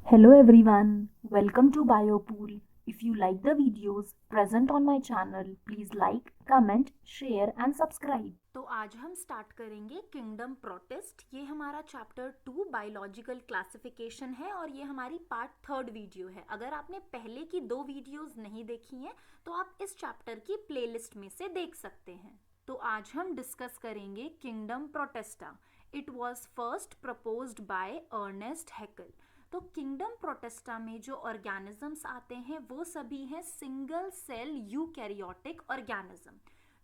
Hello everyone, welcome to Biopool. If you like the videos present on my channel, please like, comment, share and subscribe. तो आज हम start करेंगे kingdom protist. ये हमारा chapter 2 biological classification है और ये हमारी पार्ट 3 वीडियो है। अगर आपने पहले की 2 वीडियोस नहीं देखी हैं तो आप इस चैप्टर की प्लेलिस्ट में से देख सकते हैं। तो आज हम डिस्कस करेंगे kingdom Protista. It was first proposed by Ernst Haeckel. तो किंगडम प्रोटेस्टा में जो ऑर्गेनिजम्स आते हैं वो सभी हैं single cell eukaryotic organism.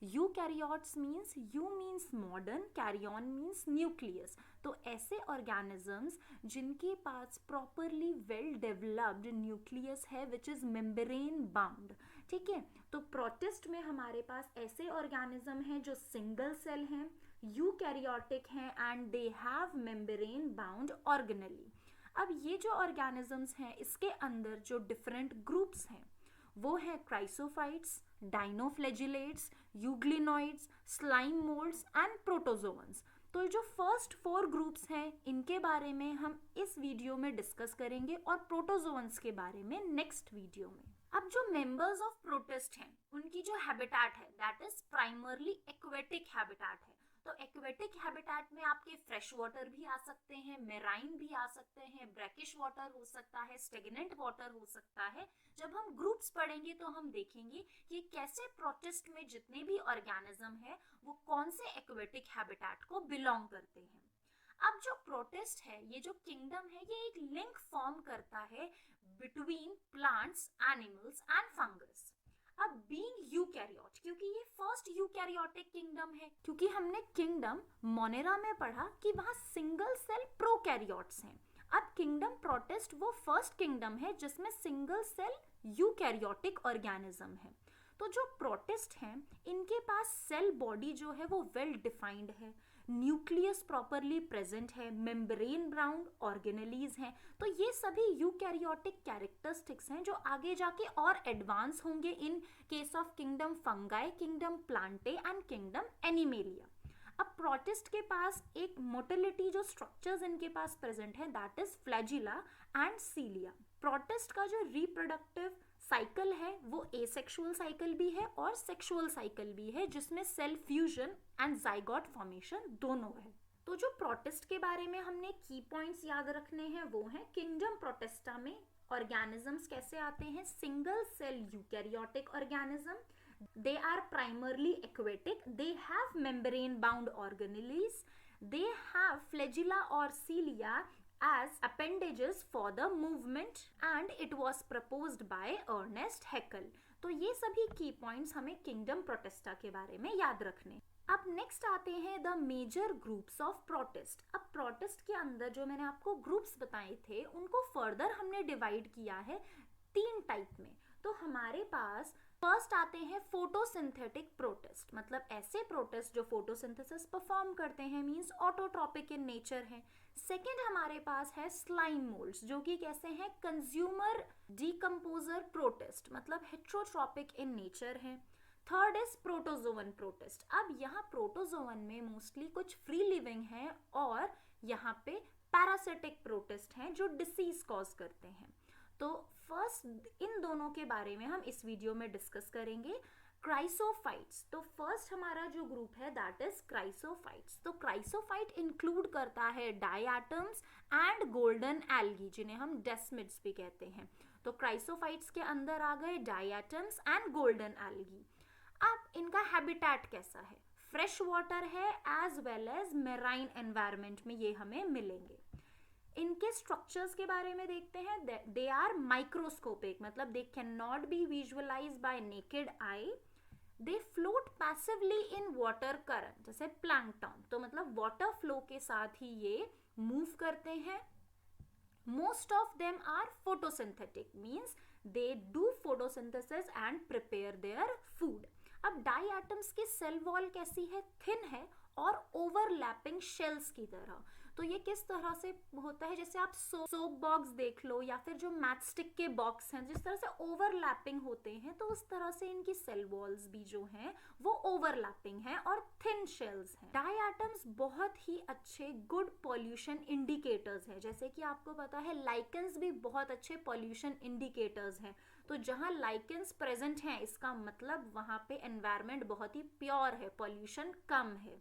Eukaryotes means eu means modern, karyon means nucleus. तो ऐसे ऑर्गेनिजम्स जिनके पास प्रॉपरली वेल डेवलप्ड न्यूक्लियस है विच इज मेम्ब्रेन बाउंड। ठीक है, तो प्रोटिस्ट में हमारे पास ऐसे ऑर्गेनिज्म हैं जो सिंगल सेल हैं, यूकैरियोटिक हैं and they have membrane bound organelle. अब ये जो ऑर्गेनिजम्स हैं इसके अंदर जो डिफरेंट ग्रुप्स हैं वो है chrysophytes, dinoflagellates, euglenoids, slime moulds and protozoans. तो जो फर्स्ट 4 ग्रुप्स हैं इनके बारे में हम इस वीडियो में डिस्कस करेंगे और प्रोटोजोअन्स के बारे में नेक्स्ट वीडियो में। अब जो मेंबर्स ऑफ प्रोटिस्ट हैं उनकी जो हैबिटेट है that is primarily aquatic habitat है। तो एक्वेटिक हैबिटेट में आपके फ्रेश वाटर भी आ सकते हैं, मेराइन भी आ सकते हैं, ब्रैकिश वाटर हो सकता है, स्टेगनेंट वाटर हो सकता है। जब हम ग्रुप्स पढ़ेंगे तो हम देखेंगे कि कैसे प्रोटिस्ट में जितने भी ऑर्गेनिज्म है वो कौन से एक्वेटिक हैबिटेट को बिलोंग करते हैं। अब जो प्रोटिस्ट है, ये जो किंगडम है, ये एक लिंक फॉर्म करता है between plants, animals and fungus. अब बीइंग यूकैरियोट, क्योंकि ये फर्स्ट यूकैरियोटिक किंगडम है, क्योंकि हमने किंगडम मोनेरा में पढ़ा कि वहां सिंगल सेल प्रोकैरियोट्स हैं। अब किंगडम प्रोटिस्ट वो फर्स्ट किंगडम है जिसमें सिंगल सेल यूकैरियोटिक ऑर्गेनिज्म है। तो जो प्रोटिस्ट हैं इनके पास सेल बॉडी जो है वो वेल डिफाइंड है, न्यूक्लियस प्रॉपरली प्रेजेंट है, मेम्ब्रेन बाउंड ऑर्गेनेलीज हैं। तो ये सभी यूकैरियोटिक कैरेक्टरिस्टिक्स हैं जो आगे जाके और एडवांस होंगे in case of kingdom fungi, kingdom plantae and kingdom animalia. अब प्रोटिस्ट के पास एक मोटिलिटी जो स्ट्रक्चर्स इनके पास प्रेजेंट है that is flagella and cilia. Protist का जो रिप्रोडक्टिव साइकिल है वो एसेक्सुअल साइकिल भी है और सेक्सुअल साइकिल भी है जिसमें cell fusion and zygote formation दोनों है। तो जो प्रोटिस्ट के बारे में हमने की पॉइंट्स याद रखने हैं वो हैं किंगडम प्रोटिस्टा में ऑर्गेनिजम्स कैसे आते हैं, single cell eukaryotic organism, they are primarily aquatic, they have membrane bound organelles, they have flagella or cilia as appendages for the movement and it was proposed by Ernest Haeckel। तो ये सभी की points हमें kingdom Protista के बारे में याद रखने। अब नेक्स्ट आते हैं the major groups of protist. अब प्रोटिस्ट के अंदर जो मैंने आपको ग्रुप्स बताए थे उनको फर्दर हमने डिवाइड किया है 3 टाइप में। तो हमारे पास फर्स्ट आते हैं फोटोसिंथेटिक प्रोटिस्ट, मतलब ऐसे प्रोटिस्ट जो फोटोसिंथेसिस परफॉर्म करते हैं, मींस ऑटोट्रॉपिक इन नेचर है। सेकंड हमारे पास है स्लाइम मोल्ड्स जो कि कैसे हैं, कंज्यूमर डीकंपोजर प्रोटिस्ट, मतलब हेट्रोट्रॉपिक इन नेचर है। Third is protozoan protist. अब यहाँ प्रोटोजोवन में मोस्टली कुछ फ्री लिविंग है और यहाँ पे पैरासिटिक प्रोटिस्ट हैं जो डिसीज कॉज करते हैं। तो फर्स्ट इन दोनों के बारे में हम इस वीडियो में डिस्कस करेंगे। क्राइसोफाइट्स, तो फर्स्ट हमारा जो ग्रुप है दैट इज क्राइसोफाइट्स। तो क्राइसोफाइट इंक्लूड करता है डायटम्स एंड गोल्डन एल्गी जिन्हें हम डेस्मिड्स भी कहते हैं। तो क्राइसोफाइट्स के अंदर आ गए डायटम्स एंड गोल्डन एल्गी। अब इनका हैबिटेट कैसा है, फ्रेश वाटर है as well as marine environment में ये हमें मिलेंगे। इनके स्ट्रक्चर्स के बारे में देखते हैं। दे आर माइक्रोस्कोपिक, मतलब they can not be visualize by naked eye. They float passively in water current, जैसे प्लैंकटन, तो मतलब वाटर फ्लो के साथ ही ये मूव करते हैं। Most of them are photosynthetic, means they do photosynthesis and prepare their food. अब diatoms की सेल वॉल कैसी है, थिन है और ओवरलैपिंग शेल्स की तरह। तो ये किस तरह से होता है, जैसे आप सोप बॉक्स देख लो या फिर जो मैचस्टिक के बॉक्स हैं, जिस तरह से ओवरलैपिंग होते हैं, तो उस तरह से इनकी सेल वॉल्स भी जो हैं वो ओवरलैपिंग है और थिन शेल्स हैं। डाई एटम्स बहुत ही अच्छे गुड पॉल्यूशन इंडिकेटर्स हैं। जैसे कि आपको पता है लाइकेंस भी बहुत अच्छे पॉल्यूशन इंडिकेटर्स हैं। तो जहां लाइकेंस प्रेजेंट हैं इसका मतलब वहां पे एनवायरनमेंट बहुत ही प्योर है, पॉल्यूशन कम है।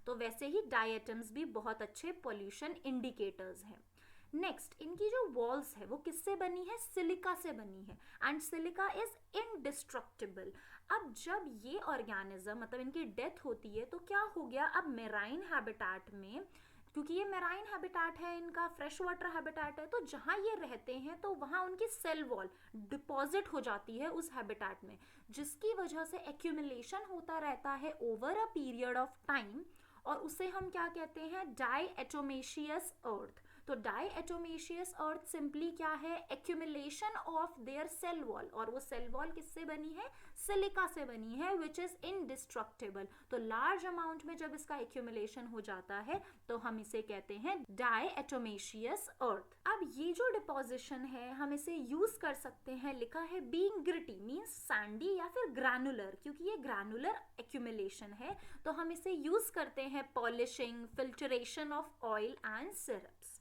तो वैसे ही डाई एटम्स भी बहुत अच्छे पॉल्यूशन इंडिकेटर्स हैं। नेक्स्ट, इनकी जो वॉल्स है वो किससे बनी है? सिलिका से बनी है एंड सिलिका इज इनडिस्ट्रक्टिबल। अब जब ये ऑर्गेनिज्म मतलब इनकी डेथ होती है तो क्या हो गया, अब मेराइन हैबिटेट में, क्योंकि ये मेराइन हैबिटेट है, इनका फ्रेश वाटर हैबिटेट है, तो जहाँ ये रहते हैं तो वहाँ उनकी सेल वॉल डिपॉजिट हो जाती है उस हैबिटेट में, जिसकी वजह से एक्यूमुलेशन होता रहता है over a period of time, और उसे हम क्या कहते हैं? डाईएटोमेशियस अर्थ। तो डाईएटोमेशियस अर्थ सिंपली क्या है? Accumulation of their cell wall, और वो सेल वॉल किससे बनी है? सिलिका से बनी है, विच इज इनडिस्ट्रक्टिबल। तो लार्ज अमाउंट में जब इसका एक्यूमुलेशन हो जाता है तो हम इसे कहते हैं डाईएटोमेशियस अर्थ। अब ये जो डिपोजिशन है हम इसे यूज कर सकते हैं, लिखा है बीइंग ग्रिटी मींस सैंडी या फिर ग्रैनुलर, क्योंकि ये ग्रैनुलर एक्यूमुलेशन है तो हम इसे यूज करते हैं polishing, filtration of oil and syrups.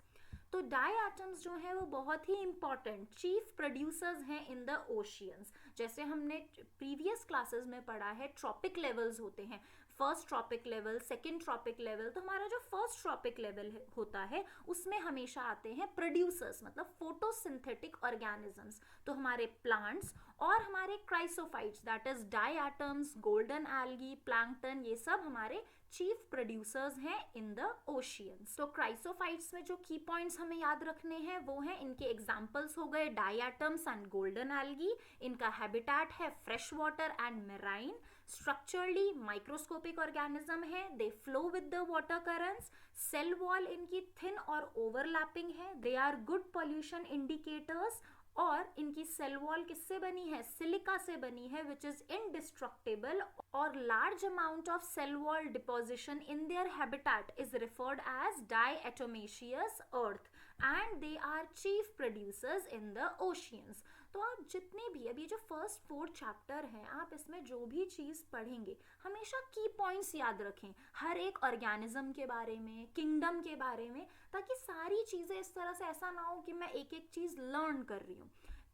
तो डाई एटम्स जो है वो बहुत ही इंपॉर्टेंट चीफ प्रोड्यूसर्स हैं इन द ओशियंस। जैसे हमने प्रीवियस क्लासेस में पढ़ा है ट्रॉपिक लेवल्स होते हैं, first trophic level, second trophic level. तो हमारा जो फर्स्ट ट्रॉपिक लेवल होता है उसमें हमेशा आते हैं प्रोड्यूसर्स मतलब फोटोसिंथेटिक ऑर्गेनिजम्स। तो हमारे प्लांट्स और हमारे chrysophytes that is diatoms, golden algae, plankton, ये सब हमारे चीफ प्रोड्यूसर्स हैं इन द ओशियंस। तो क्राइसोफाइट्स में जो की पॉइंट्स हमें याद रखने हैं वो हैं, इनके एग्जांपल्स हो गए diatoms and golden algae. इनका हैबिटेट है fresh water and marine. Structurally microscopic organism है, they flow with the water currents. Cell wall इनकी थिन और ओवरलैपिंग है। They are good pollution indicators. और इनकी सेल वॉल किससे बनी है? सिलिका से बनी है, विच इज इनडिस्ट्रक्टेबल। और large amount of cell wall deposition in their habitat is referred as diatomaceous earth and they are chief producers in the oceans. तो आप जितने भी अभी जो फर्स्ट 4 चैप्टर हैं, आप इसमें जो भी चीज़ पढ़ेंगे हमेशा की पॉइंट्स याद रखें हर एक ऑर्गेनिज्म के बारे में, किंगडम के बारे में, ताकि सारी चीज़ें इस तरह से ऐसा ना हो कि मैं एक एक चीज़ लर्न कर रही हूँ।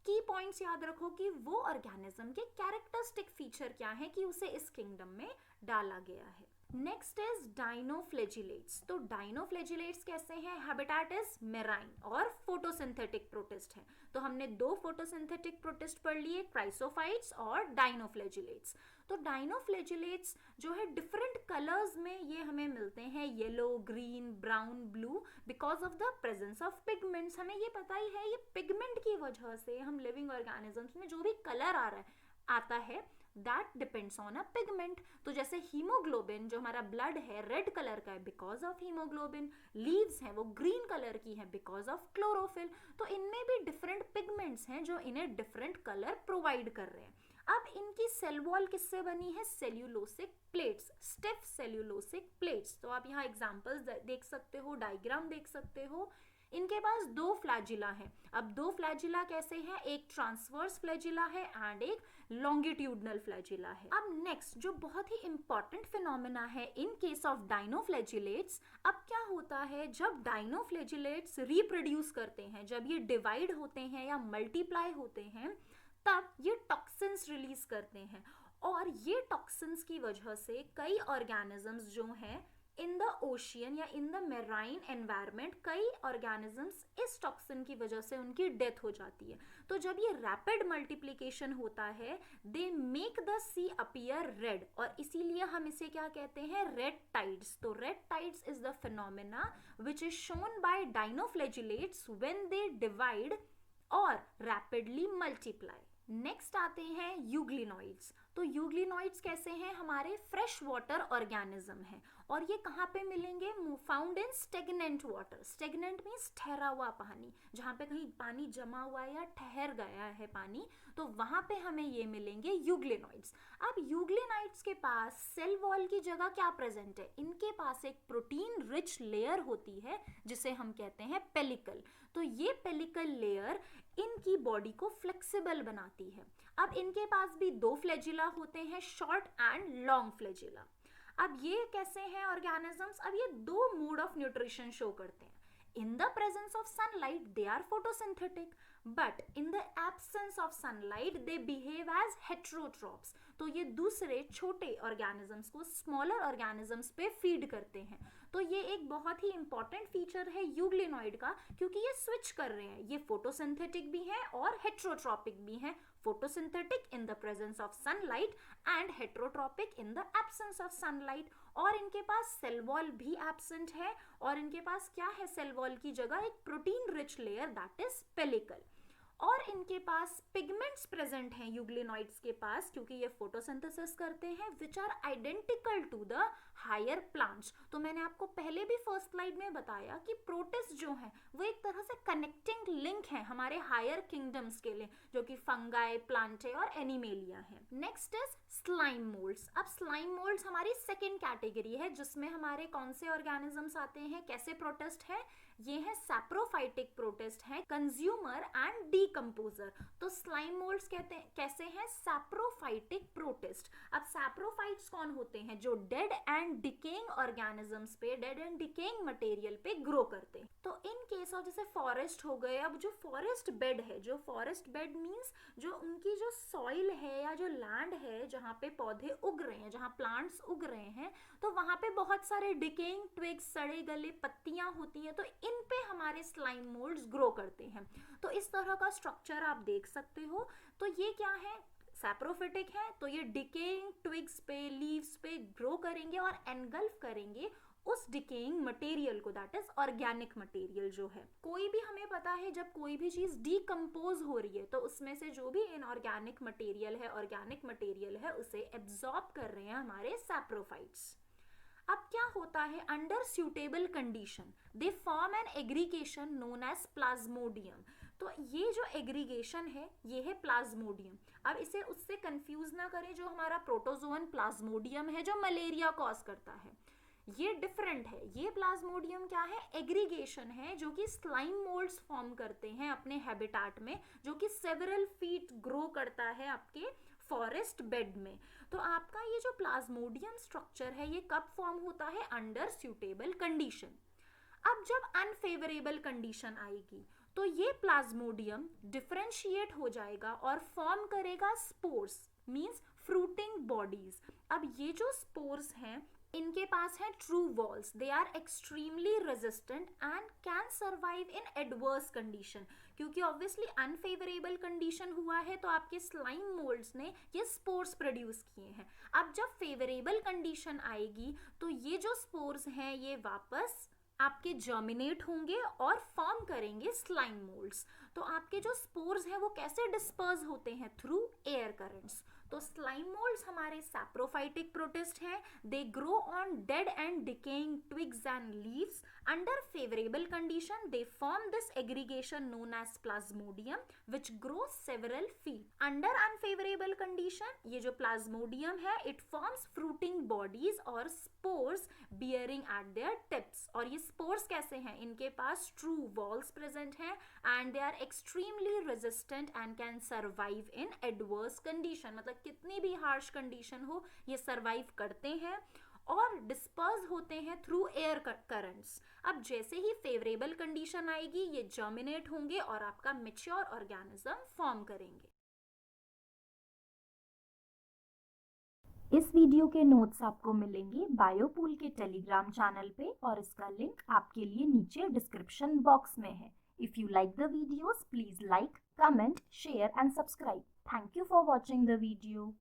की पॉइंट्स याद रखो कि वो ऑर्गेनिज्म के कैरेक्टरिस्टिक फीचर क्या है कि उसे इस किंगडम में डाला गया है। Next is dinoflagellates. तो डाइनोफ्लेजिलेट्स कैसे हैं? हैबिटेट इज मेराइन और फोटोसिंथेटिक प्रोटिस्ट है। तो हमने 2 फोटोसिंथेटिक प्रोटिस्ट पढ़ लिए, क्राइसोफाइट्स और डाइनोफ्लेजिलेट्स। तो डाइनोफ्लेजिलेट्स जो है डिफरेंट कलर्स में ये हमें मिलते हैं, yellow, green, brown, blue, because of the presence of pigments. हमें ये पता ही है, ये पिगमेंट की वजह से हम लिविंग ऑर्गेनिजम्स में जो भी कलर आता है that depends on a pigment. तो जैसे हीमोग्लोबिन जो हमारा ब्लड है रेड कलर का है बिकॉज ऑफ हीमोग्लोबिन, लीव्स हैं वो ग्रीन कलर की हैं बिकॉज ऑफ क्लोरोफिल। तो इनमें भी डिफरेंट पिगमेंट्स हैं जो इन्हें डिफरेंट कलर प्रोवाइड कर रहे हैं। अब इनकी सेल वॉल किससे बनी है? Cellulosic plates, stiff cellulosic plates. तो आप यहाँ एग्जांपल्स देख सकते हो, डायग्राम देख सकते हो। इनके पास 2 फ्लैजिला हैं। अब 2 फ्लैजिला कैसे हैं? एक ट्रांसवर्स फ्लैजिला है एंड एक लॉन्गिट्यूडनल फ्लैजिला है। अब नेक्स्ट जो बहुत ही इंपॉर्टेंट फिनोमेना है इन केस ऑफ डाइनोफ्लैजिलेट्स, अब क्या होता है जब डाइनोफ्लैजिलेट्स रिप्रोड्यूस करते हैं, जब ये डिवाइड होते हैं या मल्टीप्लाई होते हैं, तब ये टॉक्सिन्स रिलीज करते हैं। और ये टॉक्सिन्स की वजह से कई ऑर्गेनिजम्स जो हैं इन द ओशियन या इन द मेराइन एनवायरनमेंट, कई ऑर्गेनिजम्स इस टॉक्सिन की वजह से उनकी डेथ हो जाती है। तो जब ये रैपिड मल्टीप्लिकेशन होता है, they make the sea appear red, और इसीलिए हम इसे क्या कहते हैं? Red tides. तो red tides is the phenomena which is shown by dinoflagellates when they divide और रैपिडली मल्टीप्लाई। नेक्स्ट आते हैं यूग्लिनॉइड्स। तो यूग्लिनॉइड्स कैसे हैं? हमारे फ्रेश वाटर ऑर्गेनिज्म हैं और ये कहाँ पे मिलेंगे? Found in stagnant water. Stagnant means ठहरा हुआ पानी, जहाँ पे कहीं पानी जमा हुआ है या ठहर गया है पानी, तो वहाँ पे हमें ये मिलेंगे यूग्लिनॉइड्स। अब यूग्लिनॉइड्स के पास सेल वॉल की जगह क्या प्रेजेंट है? इनके पास एक प्रोटीन रिच लेयर होती है जिसे हम कहते हैं पेलिकल। तो ये पेलिकल लेयर इनकी बॉडी को फ्लेक्सिबल बनाती है। अब इनके पास भी दो फ्लैजिला होते हैं, शॉर्ट एंड लॉन्ग फ्लैजिला। अब ये कैसे हैं ऑर्गेनिजम्स? अब ये दो मोड ऑफ न्यूट्रिशन शो करते हैं। In the presence of sunlight, they are photosynthetic, but in the absence of sunlight, they behave as heterotrophs. तो ये दूसरे छोटे ऑर्गेनिजम्स को स्मॉलर ऑर्गेनिजम्स पे फीड करते हैं। तो ये एक बहुत ही इंपॉर्टेंट फीचर है यूग्लिनॉइड का, क्योंकि ये स्विच कर रहे हैं, ये फोटोसिंथेटिक भी हैं और हेट्रोट्रॉपिक भी हैं। Photosynthetic in the presence of sunlight and heterotrophic in the absence of sunlight. और इनके पास सेल वॉल भी एब्सेंट है, और इनके पास क्या है सेल वॉल की जगह? एक protein rich layer, that is pellicle. और इनके पास पिगमेंट्स प्रेजेंट हैं यूग्लिनॉइड्स के पास, क्योंकि ये फोटोसिंथेसिस करते हैं, which are identical to the higher plants. तो मैंने आपको पहले भी फर्स्ट स्लाइड में बताया कि प्रोटिस्ट जो है वो एक तरह से कनेक्टिंग लिंक है हमारे हायर किंगडम्स के लिए, जो कि फंगाई, प्लांटे और एनिमेलिया है। Next is slime moulds. अब स्लाइम मोल्ड्स हमारी सेकेंड कैटेगरी है, जिसमें हमारे कौन से ऑर्गेनिजम्स आते हैं, कैसे प्रोटिस्ट है? ये है सैप्रोफाइटिक प्रोटिस्ट है, कंज्यूमर एंड डीकंपोजर। तो स्लाइम मोल्ड्स कहते हैं कैसे हैं? Saprophytic protist. अब सैप्रोफाइट्स कौन होते हैं? जो डेड एंड डिकेइंग ऑर्गेनिजम्स पे, डेड एंड डिकेइंग मटेरियल पे ग्रो करते हैं। तो इन केस ऑफ जैसे फॉरेस्ट हो गए, अब जो फॉरेस्ट बेड है, जो फॉरेस्ट बेड मीन्स जो उनकी जो सॉइल है या जो लैंड है जहाँ पे पौधे उग रहे हैं, जहाँ प्लांट्स उग रहे हैं, तो वहाँ पे बहुत सारे डिकेइंग ट्विग्स, सड़े गले पत्तियां होती हैं, तो इन पे हमारे स्लाइम मोल्ड्स ग्रो करते हैं। तो इस तरह का स्ट्रक्चर आप देख सकते हो। तो ये क्या है? सैप्रोफिटिक है, तो ये डिकेइंग ट्विग्स पे, लीव्स पे ग्रो करेंगे और एनगल्फ करेंगे उस डिकेइंग मटेरियल को, दैट इज ऑर्गेनिक मटेरियल जो है। कोई भी हमें पता है जब कोई भी चीज डीकंपोज हो रही है तो उसमें से जो भी इनऑर्गेनिक मटेरियल है, ऑर्गेनिक मटेरियल है, उसे एब्जॉर्ब कर रहे हैं हमारे सैप्रोफाइट्स। अब क्या होता है? Under suitable condition they form an aggregation known as plasmodium. तो ये जो एग्रीगेशन है ये है प्लाज्मोडियम। अब इसे उससे कंफ्यूज ना करें जो हमारा प्रोटोजोअन प्लाज्मोडियम है जो मलेरिया कॉज करता है, ये डिफरेंट है। ये प्लाज्मोडियम क्या है? एग्रीगेशन है जो कि स्लाइम मोल्ड्स फॉर्म करते हैं अपने हैबिटेट में, जो कि सेवरल फीट ग्रो करता है आपके फॉरेस्ट बेड में। तो आपका ये जो प्लाज्मोडियम स्ट्रक्चर है ये कब फॉर्म होता है? Under suitable condition. अब जब अनफेवरेबल कंडीशन आएगी तो ये प्लाज्मोडियम डिफरेंशिएट हो जाएगा और फॉर्म करेगा स्पोर्स, मींस फ्रूटिंग बॉडीज। अब ये जो स्पोर्स हैं इनके पास है true walls, they are extremely resistant and can survive in adverse condition. क्योंकि ऑब्वियसली अनफेवरेबल कंडीशन हुआ है तो आपके स्लाइम मोल्ड्स ने ये स्पोर्स प्रोड्यूस किए हैं। अब जब फेवरेबल कंडीशन आएगी तो ये जो स्पोर्स हैं ये वापस आपके जर्मिनेट होंगे और फॉर्म करेंगे स्लाइम मोल्ड्स। तो आपके जो स्पोर्स हैं वो कैसे डिस्पर्स होते हैं? Through air currents. तो स्लाइम मोल्ड्स हमारे सैप्रोफाइटिक प्रोटिस्ट हैं, they grow on dead and decaying twigs and leaves. Under favourable condition they form this aggregation known as plasmodium which grow several feet. Under unfavourable condition ये जो plasmodium है it forms fruiting bodies और spores bearing at their tips. और ये spores कैसे हैं? इनके पास ट्रू वॉल्स प्रेजेंट हैं and they are extremely resistant and can survive in adverse condition. मतलब कितनी भी हार्श कंडीशन हो ये सर्वाइव करते हैं और डिस्पर्स होते हैं थ्रू एयर करंट्स। अब जैसे ही फेवरेबल कंडीशन आएगी ये जर्मिनेट होंगे और आपका मैच्योर ऑर्गेनिज्म फॉर्म करेंगे। इस वीडियो के नोट्स आपको मिलेंगे बायोपूल के टेलीग्राम चैनल पे और इसका लिंक आपके लिए नीचे डिस्क्रिप्शन बॉक्स में है। If you like the videos, please like, comment, share and subscribe. Thank you for watching the video.